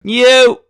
You!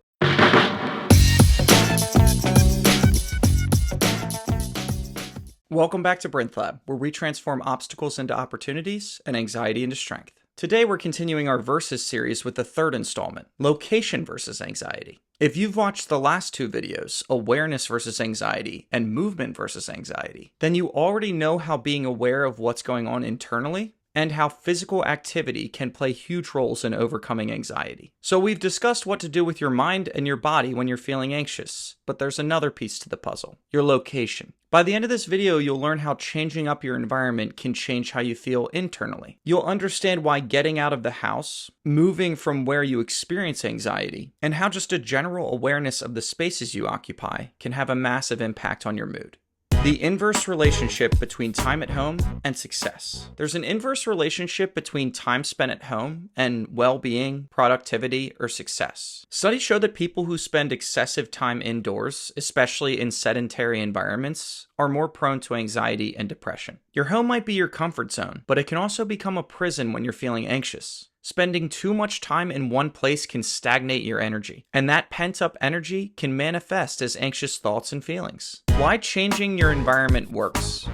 Welcome back to Brinth Lab, where we transform obstacles into opportunities and anxiety into strength. Today we're continuing our Versus series with the third installment, Location versus Anxiety. If you've watched the last two videos, Awareness versus Anxiety and Movement versus Anxiety, then you already know how being aware of what's going on internally and how physical activity can play huge roles in overcoming anxiety. So we've discussed what to do with your mind and your body when you're feeling anxious, but there's another piece to the puzzle, your location. By the end of this video, you'll learn how changing up your environment can change how you feel internally. You'll understand why getting out of the house, moving from where you experience anxiety, and how just a general awareness of the spaces you occupy can have a massive impact on your mood. The inverse relationship between time at home and success. There's an inverse relationship between time spent at home and well-being, productivity, or success. Studies show that people who spend excessive time indoors, especially in sedentary environments, are more prone to anxiety and depression. Your home might be your comfort zone, but it can also become a prison when you're feeling anxious. Spending too much time in one place can stagnate your energy, and that pent-up energy can manifest as anxious thoughts and feelings. Why changing your environment works.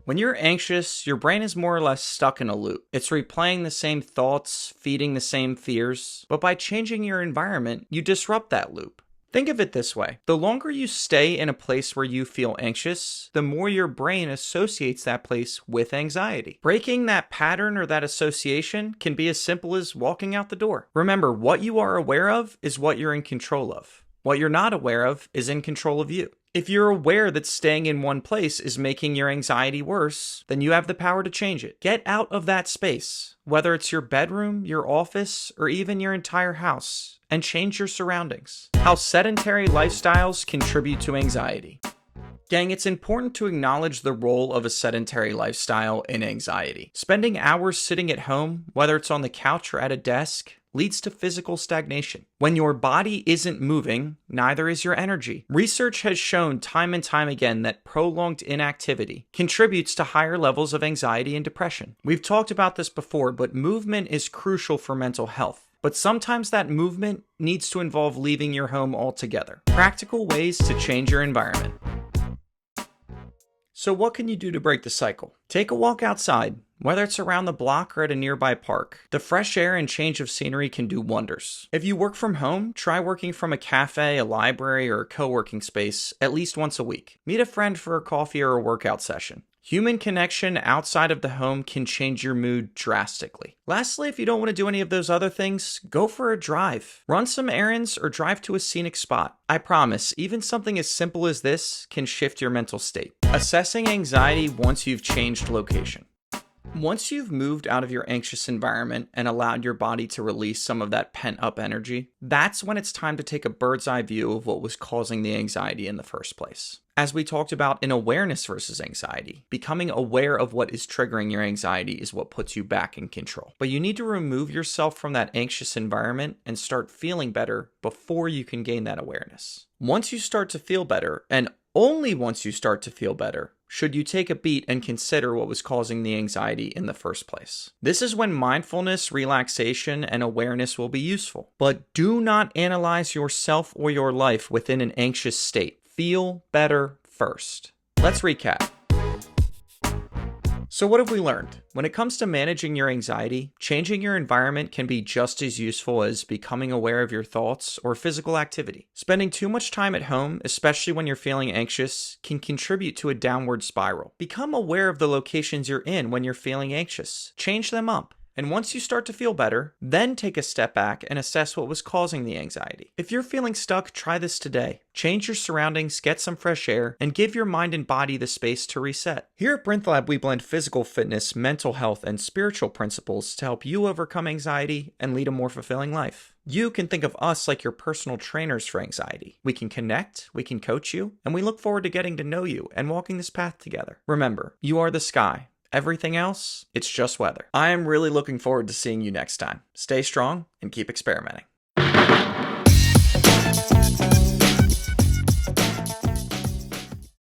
When you're anxious, your brain is more or less stuck in a loop. It's replaying the same thoughts, feeding the same fears, but by changing your environment, you disrupt that loop. Think of it this way. The longer you stay in a place where you feel anxious, the more your brain associates that place with anxiety. Breaking that pattern or that association can be as simple as walking out the door. Remember, what you are aware of is what you're in control of. What you're not aware of is in control of you. If you're aware that staying in one place is making your anxiety worse, then you have the power to change it. Get out of that space, whether it's your bedroom, your office, or even your entire house, and change your surroundings. How sedentary lifestyles contribute to anxiety. Gang, it's important to acknowledge the role of a sedentary lifestyle in anxiety. Spending hours sitting at home, whether it's on the couch or at a desk, leads to physical stagnation. When your body isn't moving, neither is your energy. Research has shown time and time again that prolonged inactivity contributes to higher levels of anxiety and depression. We've talked about this before, but movement is crucial for mental health. But sometimes that movement needs to involve leaving your home altogether. Practical ways to change your environment. So what can you do to break the cycle? Take a walk outside, whether it's around the block or at a nearby park. The fresh air and change of scenery can do wonders. If you work from home, try working from a cafe, a library, or a co-working space at least once a week. Meet a friend for a coffee or a workout session. Human connection outside of the home can change your mood drastically. Lastly, if you don't want to do any of those other things, go for a drive. Run some errands or drive to a scenic spot. I promise, even something as simple as this can shift your mental state. Assessing anxiety once you've changed location. Once you've moved out of your anxious environment and allowed your body to release some of that pent-up energy, that's when it's time to take a bird's eye view of what was causing the anxiety in the first place. As we talked about in Awareness versus Anxiety, becoming aware of what is triggering your anxiety is what puts you back in control. But you need to remove yourself from that anxious environment and start feeling better before you can gain that awareness. Once you start to feel better, and only once you start to feel better, should you take a beat and consider what was causing the anxiety in the first place. This is when mindfulness, relaxation, and awareness will be useful. But do not analyze yourself or your life within an anxious state. Feel better first. Let's recap. So what have we learned? When it comes to managing your anxiety, changing your environment can be just as useful as becoming aware of your thoughts or physical activity. Spending too much time at home, especially when you're feeling anxious, can contribute to a downward spiral. Become aware of the locations you're in when you're feeling anxious. Change them up. And once you start to feel better, then take a step back and assess what was causing the anxiety. If you're feeling stuck, try this today. Change your surroundings, get some fresh air, and give your mind and body the space to reset. Here at Brinth Lab, we blend physical fitness, mental health, and spiritual principles to help you overcome anxiety and lead a more fulfilling life. You can think of us like your personal trainers for anxiety. We can connect, we can coach you, and we look forward to getting to know you and walking this path together. Remember, you are the sky. Everything else, it's just weather. I am really looking forward to seeing you next time. Stay strong and keep experimenting.